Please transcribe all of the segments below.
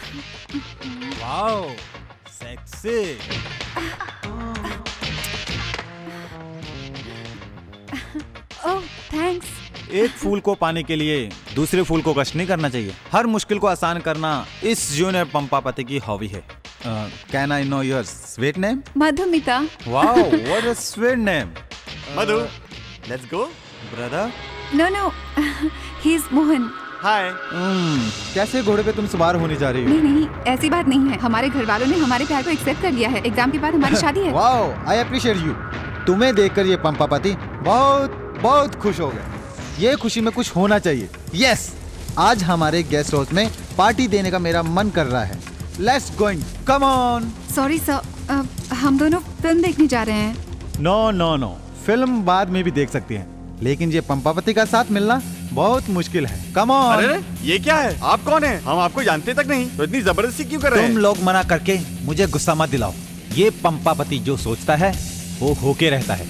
Wow, sexy. ओह thanks. एक फूल को पाने के लिए दूसरे फूल को कष्ट नहीं करना चाहिए। हर मुश्किल को आसान करना इस जूनियर पंपापति की हॉबी है। Can I know your sweet name? Madhumita. Wow, what a sweet name. Madhu, let's go. Brother. No he is Mohan. Hi. कैसे घोड़े पे तुम सवार होने जा रही हो? नहीं ऐसी बात नहीं है। हमारे घर वालों ने हमारे प्यार को एक्सेप्ट कर लिया है। एग्जाम के बाद हमारी शादी है। Wow, I appreciate you. तुम्हें देखकर ये पंपापति बहुत खुश हो गए। ये खुशी में कुछ होना चाहिए। यस, आज हमारे गेस्ट हाउस में पार्टी देने का मेरा मन कर रहा है। Let's going, come on. Sorry sir, हम दोनों फिल्म देखने जा रहे हैं। नो, फिल्म बाद में भी देख सकती हैं, लेकिन ये पंपापति का साथ मिलना बहुत मुश्किल है। Come on. अरे ये क्या है? आप कौन है? हम आपको जानते तक नहीं, तो इतनी जबरदस्ती क्यों कर रहे हैं? तुम लोग मना करके मुझे गुस्सा मत दिलाओ। ये पंपापति जो सोचता है वो होके रहता है।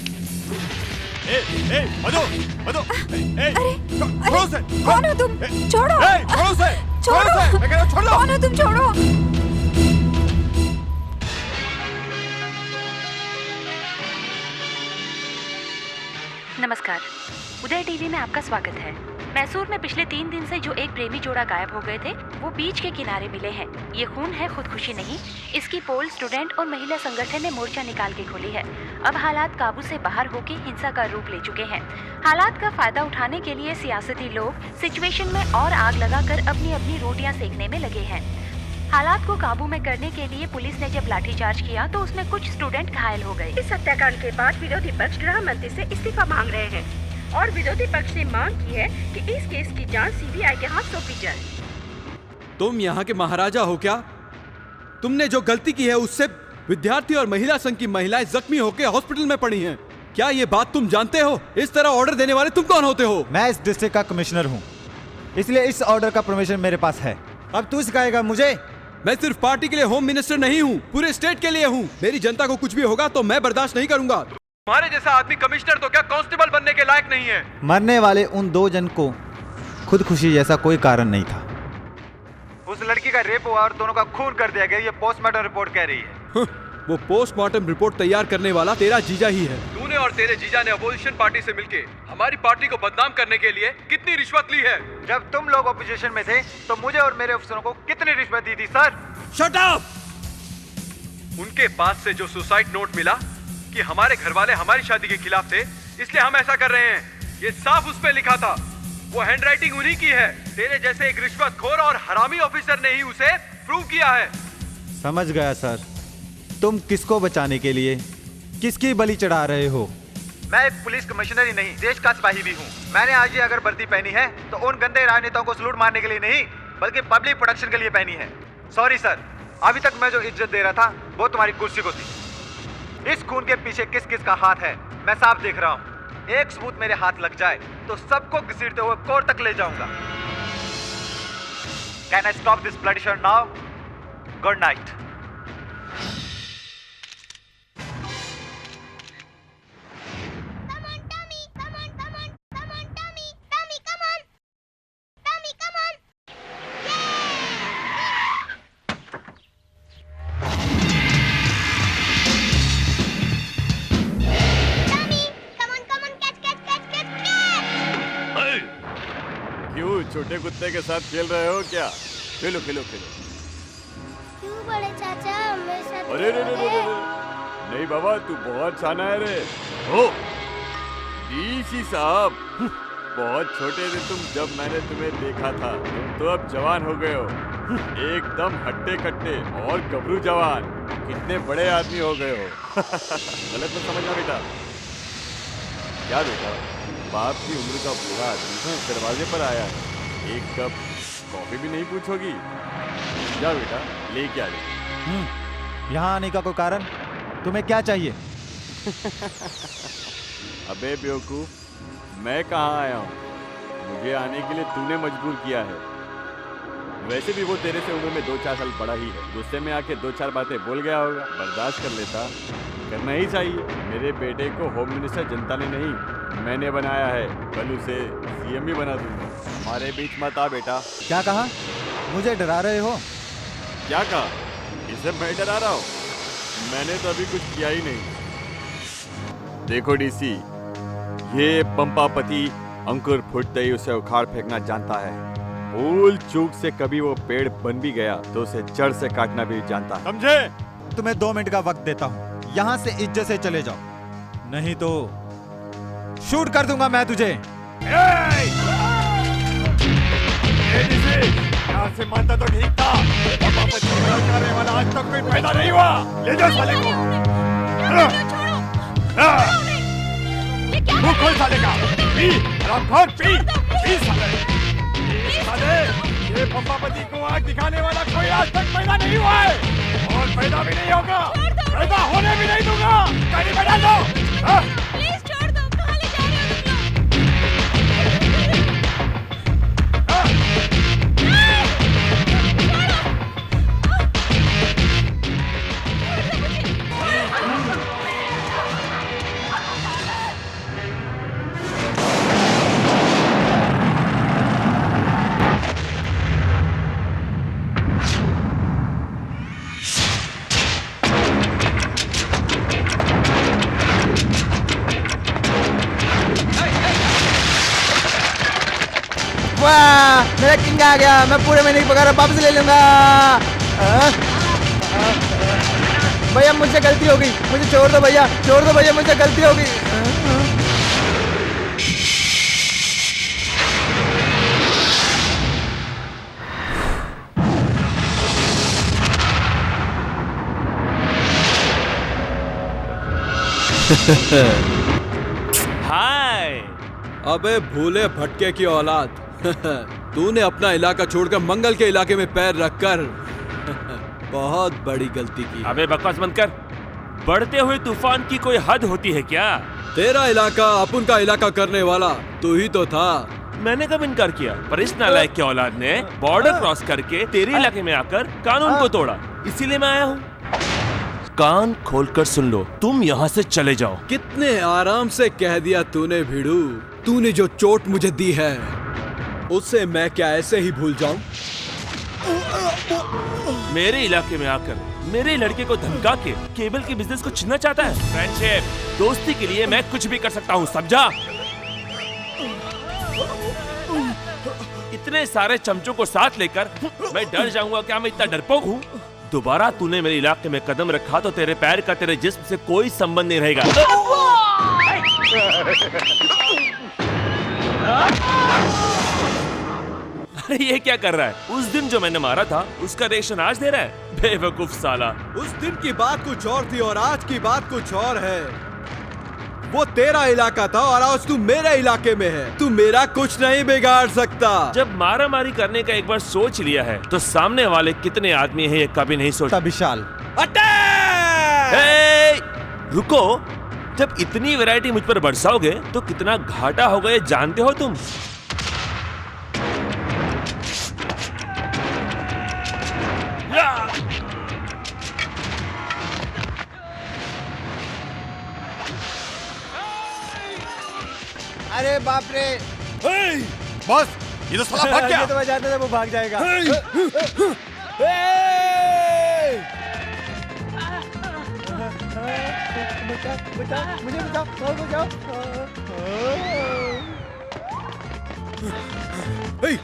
मधु, छोड़ो उसे। कौन हो तुम? छोड़ो। छोड़ो उसे। छोड़ो। मैं कह रहा हूं, छोड़ दो। कौन हो तुम? छोड़ो। नमस्कार, उदय टीवी में आपका स्वागत है। मैसूर में पिछले 3 दिन से जो एक प्रेमी जोड़ा गायब हो गए थे, वो बीच के किनारे मिले हैं। ये खून है, खुदकुशी नहीं। इसकी पोल स्टूडेंट और महिला संगठन ने मोर्चा निकाल के खोली है। अब हालात काबू से बाहर होकर हिंसा का रूप ले चुके हैं। हालात का फायदा उठाने के लिए सियासती लोग सिचुएशन में और आग लगाकर अपनी अपनी रोटियां सेकने में लगे हैं। हालात को काबू में करने के लिए पुलिस ने जब लाठीचार्ज किया तो उसमें कुछ स्टूडेंट घायल हो गए। इस हत्याकांड के बाद विरोधी पक्ष गृह मंत्री से इस्तीफा मांग रहे हैं और विरोधी पक्ष ने मांग की है कि इस केस की जांच सीबीआई के हाथ सौंपी जाए। तुम यहाँ के महाराजा हो क्या? तुमने जो गलती की है उससे विद्यार्थी और महिला संघ की महिलाएं जख्मी होकर हॉस्पिटल में पड़ी हैं। क्या ये बात तुम जानते हो? इस तरह ऑर्डर देने वाले तुम कौन होते हो? मैं इस डिस्ट्रिक्ट का कमिश्नर हूँ, इसलिए इस ऑर्डर का परमिशन मेरे पास है। अब तू सिखाएगा मुझे? मैं सिर्फ पार्टी के लिए होम मिनिस्टर नहीं हूँ, पूरे स्टेट के लिए हूँ। मेरी जनता को कुछ भी होगा तो मैं बर्दाश्त नहीं करूंगा। तुम्हारे जैसा आदमी कमिश्नर तो क्या कांस्टेबल बनने के लायक नहीं है। मरने वाले उन 2 जन को खुदकुशी जैसा कोई कारण नहीं था। उस लड़की का रेप हुआ और दोनों का खून कर दिया गया, ये पोस्टमार्टम रिपोर्ट कह रही है। वो पोस्टमार्टम रिपोर्ट तैयार करने वाला तेरा जीजा ही है। तूने और तेरे जीजा ने अपोजिशन पार्टी से मिलके हमारी पार्टी को बदनाम करने के लिए कितनी रिश्वत ली है? जब तुम लोग अपोजिशन में थे तो मुझे और मेरे अफसरों को कितनी रिश्वत दी थी सर? Shut up! उनके पास से जो सुसाइड नोट मिला कि हमारे घर वाले हमारी शादी के खिलाफ थे, इसलिए हम ऐसा कर रहे हैं, ये साफ उस पे लिखा था। वो हैंडराइटिंग उन्हीं की है। तेरे जैसे एक रिश्वतखोर और हरामी ऑफिसर ने ही उसे प्रूव किया है। समझ गया सर। तुम किसको बचाने के लिए किसकी बलि चढ़ा रहे हो? मैं एक पुलिस कमिश्नर ही नहीं, देश का सिपाही भी हूँ। मैंने आज ये अगर वर्दी पहनी है तो उन गंदे राजनेताओं को सलूट मारने के लिए नहीं, बल्कि पब्लिक प्रोटेक्शन के लिए पहनी है। सॉरी सर, अभी तक मैं जो इज्जत दे रहा था वो तुम्हारी कुर्सी को थी। इस खून के पीछे किस किस का हाथ है मैं साफ देख रहा हूँ। एक सबूत मेरे हाथ लग जाए तो सबको घसीटते हुए कोर्ट तक ले जाऊंगा। Can I stop this bloody show now? Good night. छोटे कुत्ते के साथ खेल रहे हो क्या? खेलो खेलो खेलो। क्यों बड़े चाचा मेरे साथ? अरे रे रे रे रे। नहीं बाबा, तू बहुत शाना है रे। हो डीसी साहब, बहुत छोटे थे तुम जब मैंने तुम्हें देखा था। तुम तो अब जवान हो गए हो, एकदम हट्टे कट्टे और गबरू जवान। कितने बड़े आदमी हो गए हो। गलत मत समझना बेटा। क्या बेटा, बाप की उम्र का बूढ़ा आदमी दरवाजे पर आया है, एक कप कॉफी भी नहीं पूछोगी? जा बेटा, लेके आ जा। यहाँ आने का कोई कारण? तुम्हें क्या चाहिए? अबे बेवकूफ, मैं कहाँ आया हूँ? मुझे आने के लिए तूने मजबूर किया है। वैसे भी वो तेरे से उम्र में 2-4 साल बड़ा ही है। गुस्से में आके 2-4 बातें बोल गया होगा, बर्दाश्त कर लेता। करना ही चाहिए। मेरे बेटे को होम मिनिस्टर जनता ने नहीं, मैंने बनाया है। कल उसे सीएम भी बना दूंगा। हमारे बीच मत आ बेटा। क्या कहा? मुझे डरा रहे हो? क्या कहा? इसे मैं डरा रहा हूँ? मैंने तो अभी कुछ किया ही नहीं। देखो डीसी, ये पंपापति अंकुर फूटते ही उसे उखाड़ फेंकना जानता है। भूल चूक से कभी वो पेड़ बन भी गया तो उसे जड़ से काटना भी जानता है, समझे? तुम्हें 2 मिनट का वक्त देता हूँ, यहाँ से इज्जत से चले जाओ, नहीं तो शूट कर दूंगा मैं तुझे। यहाँ से मानता तो ठीक था, पंपापति करने वाला आज तक कोई पैदा नहीं हुआ। ले जाओ साले को। मुंह खोल साले का, पी हरामखोर, पी साले। साले, ये पंपापति को आग दिखाने वाला कोई आज तक पैदा नहीं हुआ है और पैदा भी नहीं होगा, पैदा होने भी नहीं दूंगा। गाड़ी में डाल दो। प्लीज छोड़ दो, कहाँ ले जा रहे हो तुम वाह, मेरा किंग आ गया। मैं पूरे महीने की पगार वापस ले लूंगा। भैया मुझसे गलती हो गई, मुझे छोड़ दो भैया, छोड़ दो भैया, मुझसे गलती हो गई। हाय, अबे भूले भटके की औलाद। तूने अपना इलाका छोड़कर मंगल के इलाके में पैर रखकर बहुत बड़ी गलती की। अबे बकवास बंद कर। बढ़ते हुए तूफान की कोई हद होती है क्या? तेरा इलाका अपन का इलाका करने वाला तू ही तो था। मैंने कब इनकार किया? पर इस नालायक की औलाद ने बॉर्डर क्रॉस करके तेरे इलाके में आकर कानून को तोड़ा, इसीलिए मैं आया हूँ। कान खोलकर सुन लो, तुम यहाँ से चले जाओ। कितने आराम से कह दिया तूने भिड़ू। तूने जो चोट मुझे दी है उससे मैं क्या ऐसे ही भूल जाऊं? मेरे इलाके में आकर मेरे लड़के को धमका के केबल के बिजनेस को छीनना चाहता है। फ्रेंडशिप, दोस्ती के लिए मैं कुछ भी कर सकता हूँ, समझा? इतने सारे चमचों को साथ लेकर मैं डर जाऊंगा क्या? मैं इतना डरपोक हूँ? दोबारा तूने मेरे इलाके में कदम रखा तो तेरे पैर का तेरे जिस्म से कोई संबंध नहीं रहेगा। अरे ये क्या कर रहा है? उस दिन जो मैंने मारा था उसका रिएक्शन आज दे रहा है, बेवकूफ साला। उस दिन की बात कुछ और थी और आज की बात कुछ और है। वो तेरा इलाका था और आज तू मेरे इलाके में है। तू मेरा कुछ नहीं बिगाड़ सकता। जब मारा मारी करने का एक बार सोच लिया है तो सामने वाले कितने आदमी हैं ये कभी नहीं सोचता। विशाल, रुको, जब इतनी वैरायटी मुझ पर बरसाओगे तो कितना घाटा होगा ये जानते हो तुम? अरे बाप रे, बस ये तो साला भाग गया। ये तो मैं जानता था वो भाग जाएगा। मुझे बचाओ।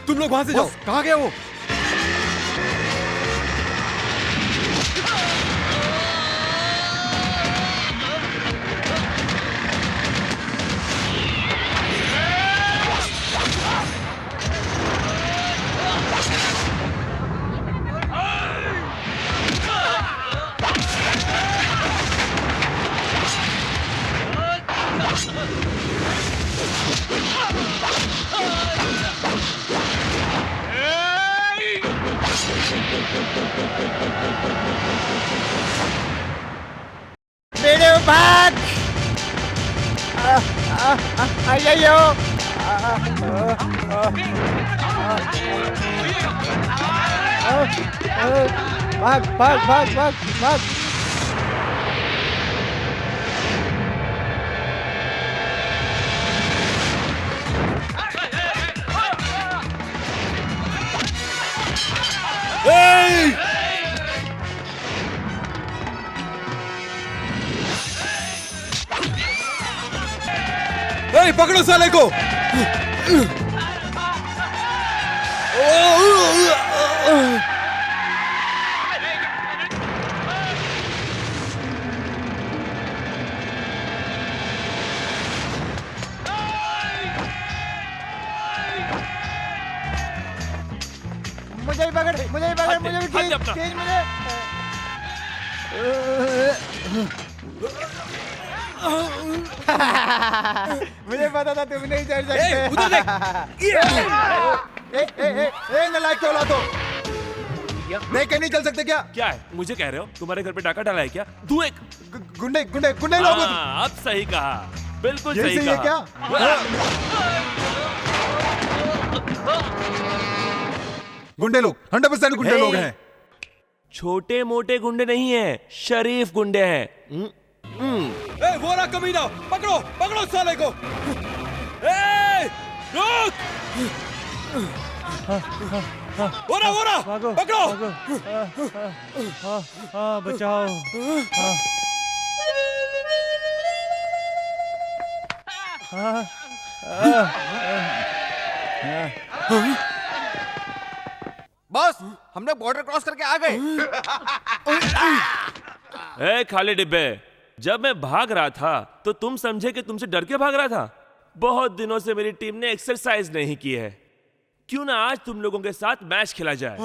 तुम लोग वहां से जाओ। कहाँ गया वो? बेटे भाग! अय्यो! भाग! पकड़ो साले को। मुझे भी पकड़, मुझे भी पकड़, मुझे भी खींच, खींच मुझे। मुझे पता था तुम नहीं चढ़ सकते। उधर देख। नालायक क्यों लातो? देख के नहीं चल सकते क्या? क्या है, मुझे कह रहे हो तुम्हारे घर पे डाका डाला है क्या? तू एक गुंडे गुंडे गुंडे लोग। हाँ, अब सही कहा, बिल्कुल ये सही सही है कहा। क्या? गुंडे लोग 100% गुंडे लोग हैं। छोटे मोटे गुंडे नहीं हैं, शरीफ गुंडे हैं। वो रहा कमीना, पकड़ो पकड़ो साले को। रुक। वो रहा पकड़ो। बचाओ। बॉस, हम लोग बॉर्डर क्रॉस करके आ गए। ए खाली डिब्बे, जब मैं भाग रहा था तो तुम समझे कि तुमसे डर के भाग रहा था? बहुत दिनों से मेरी टीम ने एक्सरसाइज नहीं की है, क्यों ना आज तुम लोगों के साथ मैच खेला जाए।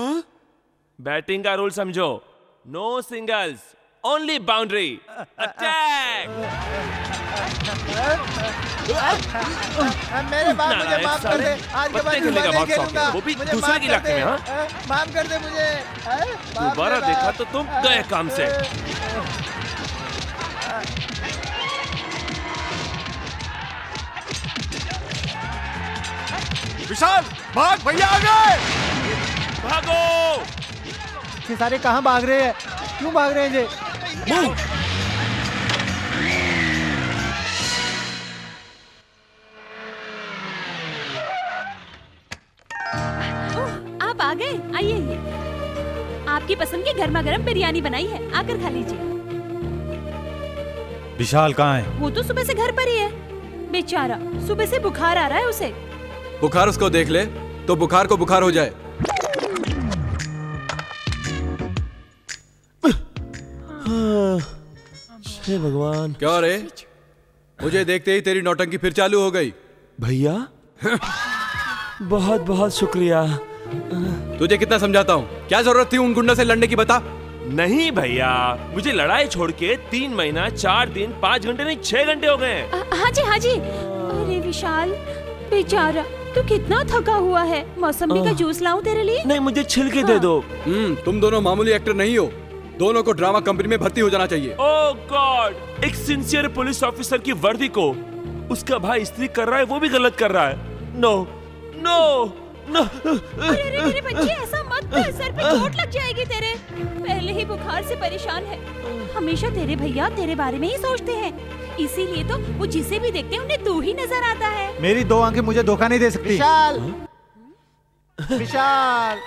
बैटिंग का रूल समझो, no singles, only boundary, attack. मेरे बाप मुझे माफ कर दे, आज के बाद खेलेगा बहुत शौक है, वो भी दूसरे के इलाके में। हाँ, माफ कर दे मुझे। दोबारा देखा तो तुम गए काम से। विशाल, भाग, भैया आ गए। भागो। ये सारे कहाँ भाग रहे हैं? क्यों भाग रहे हैं ये? आप आ गए, आइए आइए। आपकी पसंद की गर्मा गर्म बिरयानी बनाई है, आकर खा लीजिए। विशाल कहाँ है? वो तो सुबह से घर पर ही है, बेचारा। सुबह से बुखार आ रहा है उसे। बुखार उसको देख ले तो बुखार को बुखार हो जाए। हे भगवान। क्या रे, मुझे देखते ही तेरी नौटंकी फिर चालू हो गई। भैया बहुत बहुत शुक्रिया। तुझे कितना समझाता हूँ, क्या जरूरत थी उन गुंडों से लड़ने की, बता। नहीं भैया, मुझे लड़ाई छोड़ के 3 महीना 4 दिन 5 घंटे नहीं 6 घंटे हो गए। हाँ जी हाँ जी। अरे विशाल बेचारा, तू कितना थका हुआ है। मौसम्बी का जूस लाऊं तेरे लिए? नहीं, मुझे छिलके दे दो। तुम दोनों मामूली एक्टर नहीं हो, दोनों को ड्रामा कंपनी में भर्ती हो जाना चाहिए। ओह गॉड, एक सिंसियर पुलिस ऑफिसर की वर्दी को उसका भाई इस्त्री कर रहा है, वो भी गलत कर रहा है। No no no. अरे मेरे बच्चे, ऐसा मत कर, सर पे चोट लग जाएगी तेरे। पहले ही बुखार से परेशान है। हमेशा तेरे भैया तेरे बारे में ही सोचते हैं, इसीलिए तो वो जिसे भी देखते हैं उन्हें तू ही नजर आता है। मेरी 2 आंखें मुझे धोखा नहीं दे सकती। विशाल, विशाल,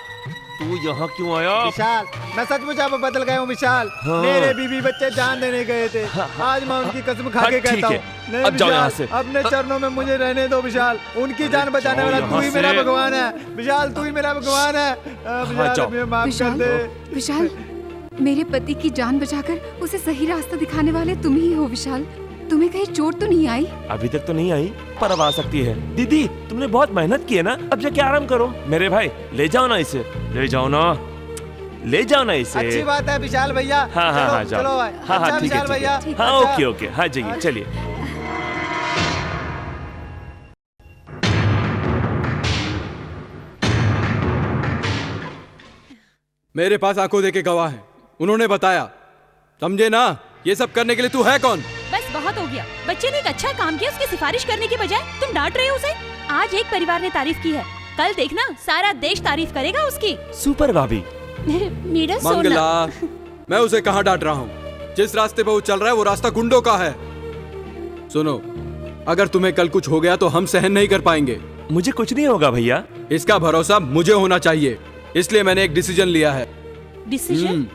तू यहाँ क्यों आया? विशाल, मैं सचमुच अब बदल गया हूँ विशाल। मेरे बीवी बच्चे जान देने गए थे, आज मैं उनकी कसम खा के कहता हूँ। नहीं अब जाओ यहाँ से। अपने चरणों में मुझे रहने दो विशाल। उनकी जान बचाने वाला तू ही मेरा भगवान है विशाल, तू ही मेरा भगवान है। विशाल, मुझे माफ कर दे। विशाल, मेरे पति की जान बचाकर उसे सही रास्ता दिखाने वाले तुम ही हो विशाल। तुम्हें कहीं चोट तो नहीं आई? अभी तक तो नहीं आई, पर अब आ सकती है। दीदी, तुमने बहुत मेहनत की है ना, अब जाके आराम करो। मेरे भाई, ले जाओ ना इसे, ले जाओ ना, ले जाओ ना इसे। अच्छी बात है विशाल भैया। हाँ हाँ हाँ, जाओ। चलो हाँ हाँ, ठीक है विशाल भैया। हाँ, ओके ओके, हाँ जाइए, चलिए। मेरे पास आंखों देखे गवाह हैं, उन्होंने बताया, समझे ना। ये सब करने के लिए तू है कौन? बस बहुत हो गया। बच्चे ने एक अच्छा काम किया, उसकी सिफारिश करने की बजाय तुम डांट रहे हो उसे। आज एक परिवार ने तारीफ की है, कल देखना सारा देश तारीफ करेगा उसकी। सुपर भाभी। मेरा सोना। मंगला, मैं उसे कहाँ डांट रहा हूँ? जिस रास्ते पर वो चल रहा है वो रास्ता गुंडों का है। सुनो, अगर तुम्हें कल कुछ हो गया तो हम सहन नहीं कर पाएंगे। मुझे कुछ नहीं होगा भैया। इसका भरोसा मुझे होना चाहिए, इसलिए मैंने एक डिसीजन लिया है। डिसीजन?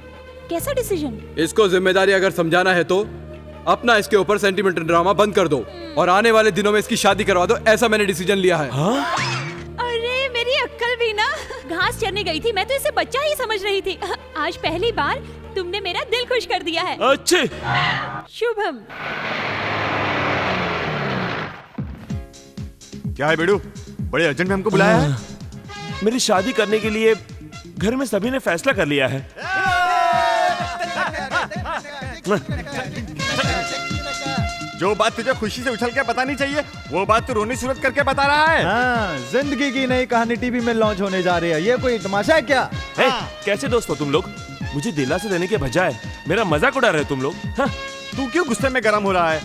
कैसा डिसीजन? इसको जिम्मेदारी अगर समझाना है तो अपना इसके ऊपर सेंटिमेंटल ड्रामा बंद कर दो और आने वाले दिनों में इसकी शादी करवा दो, ऐसा मैंने डिसीजन लिया है। अरे मेरी अक्कल भी ना, घास चरने गई थी, मैं तो इसे बच्चा ही समझ रही थी। आज पहली बार तुमने मेरा दिल खुश कर दिया है। अच्छे शुभम। क्या है बेडू, बड़े अर्जेंट में हमको बुलाया है? मेरी शादी करने के लिए घर में सभी ने फैसला कर लिया है। जो बात तुझे खुशी से उछल के पता नहीं चाहिए, वो बात तू रोनी सूरत करके बता रहा है। हाँ, जिंदगी की नई कहानी टीवी में लॉन्च होने जा रही है। ये कोई तमाशा है क्या? कैसे दोस्त हो तुम लोग? मुझे दिलासा देने के बजाय मेरा मजाक उड़ा रहे हो तुम लोग। हाँ? तू क्यों गुस्से में गर्म हो रहा है?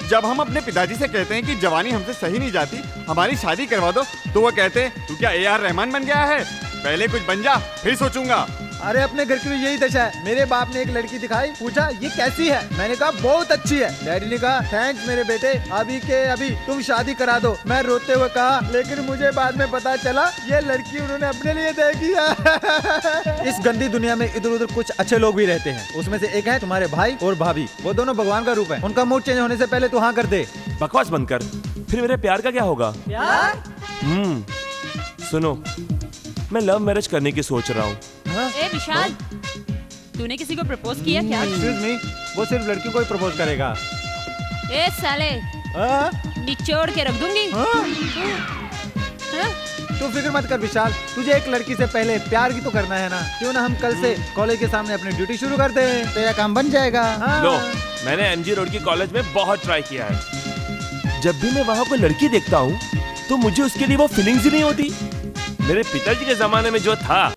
जब हम अपने पिताजी से कहते हैं कि जवानी हमसे सही नहीं जाती, हमारी शादी करवा दो, तो वो कहते हैं तू क्या AR रहमान बन गया है? पहले कुछ बन जा, फिर सोचूंगा। अरे अपने घर की भी यही दशा है। मेरे बाप ने एक लड़की दिखाई, पूछा ये कैसी है, मैंने कहा बहुत अच्छी है। डैडी ने कहा थैंक्स मेरे बेटे, अभी के अभी तुम शादी करा दो। मैं रोते हुए कहा लेकिन मुझे बाद में पता चला ये लड़की उन्होंने अपने लिए देखी है। इस गंदी दुनिया में इधर उधर कुछ अच्छे लोग भी रहते हैं, उसमें से एक है तुम्हारे भाई और भाभी। वो दोनों भगवान का रूप है, उनका मूड चेंज होने से पहले तू हाँ कर दे। बकवास बंद कर, फिर मेरे प्यार का क्या होगा? प्यार? सुनो, मैं लव मैरिज करने की सोच रहा हूँ। ए विशाल, तूने किसी को प्रपोज किया क्या? एक्सक्यूज मी, वो सिर्फ लड़की को ही प्रपोज करेगा। ए साले, निचोड़ के रख दूंगी। तू फिक्र मत कर विशाल, तुझे एक लड़की से पहले प्यार की तो करना है ना। क्यों ना हम कल से कॉलेज के सामने अपनी ड्यूटी शुरू कर दें, तेरा काम बन जाएगा। लो, मैंने MG रोड की कॉलेज में बहुत ट्राई किया है। जब भी मैं वहाँ कोई लड़की देखता हूँ तो मुझे उसके लिए वो फीलिंग्स ही नहीं होती। मेरे पिताजी के जमाने में जो था।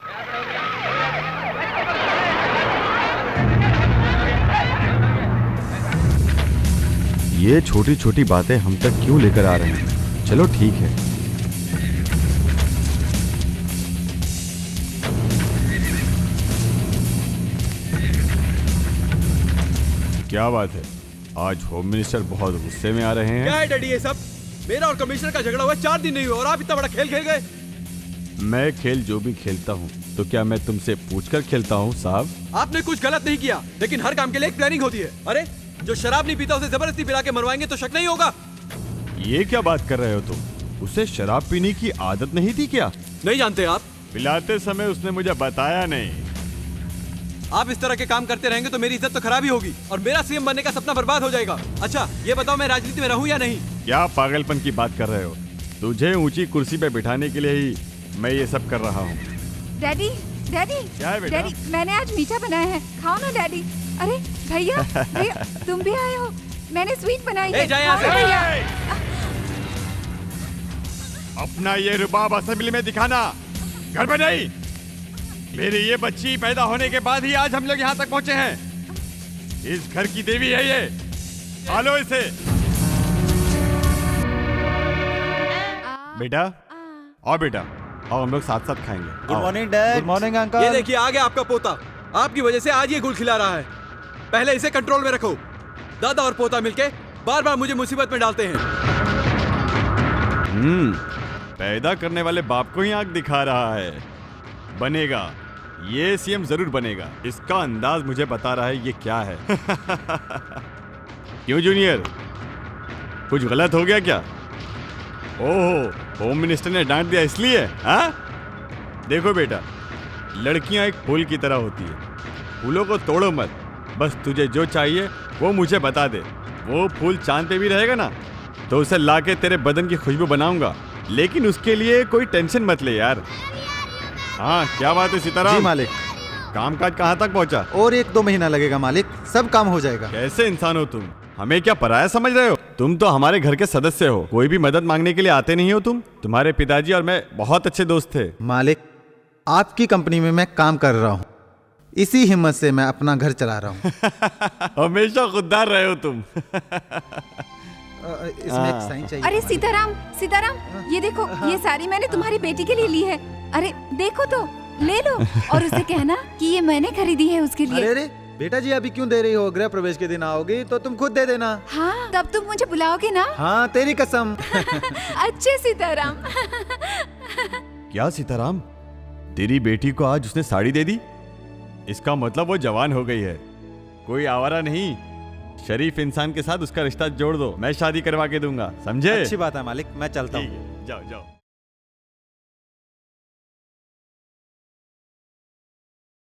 ये छोटी छोटी बातें हम तक क्यों लेकर आ रहे हैं? चलो ठीक है। क्या बात है, आज होम मिनिस्टर बहुत गुस्से में आ रहे हैं। क्या है डैडी ये सब? मेरा और कमिश्नर का झगड़ा हुआ 4 दिन नहीं हुआ और आप इतना बड़ा खेल खेल गए। मैं खेल जो भी खेलता हूँ तो क्या मैं तुमसे पूछकर खेलता हूँ साहब? आपने कुछ गलत नहीं किया, लेकिन हर काम के लिए एक प्लानिंग होती है। अरे जो शराब नहीं पीता उसे जबरदस्ती पिला के मरवाएंगे तो शक नहीं होगा। ये क्या बात कर रहे हो तुम? उसे शराब पीने की आदत नहीं थी क्या? नहीं जानते आप? पिलाते समय उसने मुझे बताया नहीं। आप इस तरह के काम करते रहेंगे तो मेरी इज्जत तो खराब ही होगी और मेरा CM बनने का सपना बर्बाद हो जाएगा। अच्छा ये बताओ, मैं राजनीति में रहूं या नहीं? क्या पागलपन की बात कर रहे हो? तुझे ऊंची कुर्सी पे बिठाने के लिए ही मैं ये सब कर रहा हूँ। डैडी, डैडी, क्या है बेटा? डैडी, मैंने आज मीठा बनाया है, खाओ ना डैडी। अरे भैया, भैया तुम भी आए हो, मैंने स्वीट बनाई है। जाए यहाँ से। खाओ ना भैया। अपना ये रुबाब असेंबली में दिखाना, घर में नहीं। मेरी ये बच्ची पैदा होने के बाद ही आज हम लोग यहाँ तक पहुँचे हैं। इस घर की देवी है ये, पालो इसे। बेटा आओ, बेटा आओ, हम लोग साथ साथ खाएंगे। Good morning dad. Good morning uncle. ये देखिए आ गया आपका पोता। आपकी वजह से आज ये गुल खिला रहा है। पहले इसे कंट्रोल में रखो। दादा और पोता मिलके बार बार मुझे मुसीबत में डालते हैं। पैदा करने वाले बाप को ही आंख दिखा रहा है। बनेगा, ये CM जरूर बनेगा। इसका अंदाज मुझे बता रहा है ये क्या है। क्यों जूनियर, कुछ गलत हो गया क्या? ओहो, होम मिनिस्टर ने डांट दिया इसलिए? हाँ? देखो बेटा, लड़कियां एक फूल की तरह होती है, फूलों को तोड़ो मत। बस तुझे जो चाहिए वो मुझे बता दे। वो फूल चांद पे भी रहेगा ना तो उसे लाके तेरे बदन की खुशबू बनाऊंगा, लेकिन उसके लिए कोई टेंशन मत ले यार। हाँ क्या बात है सीताराम? जी मालिक। कामकाज कहाँ तक पहुँचा? और 1-2 महीना लगेगा मालिक, सब काम हो जाएगा। कैसे इंसान हो तुम? हमें क्या पराया समझ रहे हो? तुम तो हमारे घर के सदस्य हो, कोई भी मदद मांगने के लिए आते नहीं हो तुम। तुम्हारे पिताजी और मैं बहुत अच्छे दोस्त थे। मालिक, आपकी कंपनी में मैं काम कर रहा हूँ, इसी हिम्मत से मैं अपना घर चला रहा हूँ। हमेशा खुददार रहे हो तुम। इसमें एक साइन चाहिए। अरे सीताराम, सीताराम, ये देखो, ये साड़ी मैंने तुम्हारी बेटी के लिए ली है। अरे देखो तो, ले लो और उसे कहना कि ये मैंने खरीदी है उसके लिए। अरे बेटा जी, अभी क्यों दे रही हो? गृह प्रवेश के दिन आओगी तो तुम खुद दे देना। हाँ, तब तुम मुझे बुलाओगे ना? हाँ, तेरी कसम। अच्छे सीताराम। क्या सीताराम, तेरी बेटी को आज उसने साड़ी दे दी? इसका मतलब वो जवान हो गई है, कोई आवारा नहीं। शरीफ इंसान के साथ उसका रिश्ता जोड़ दो, मैं शादी करवा के दूंगा, समझे? अच्छी बात है मालिक, मैं चलता हूँ। ठीक है, जाओ जाओ।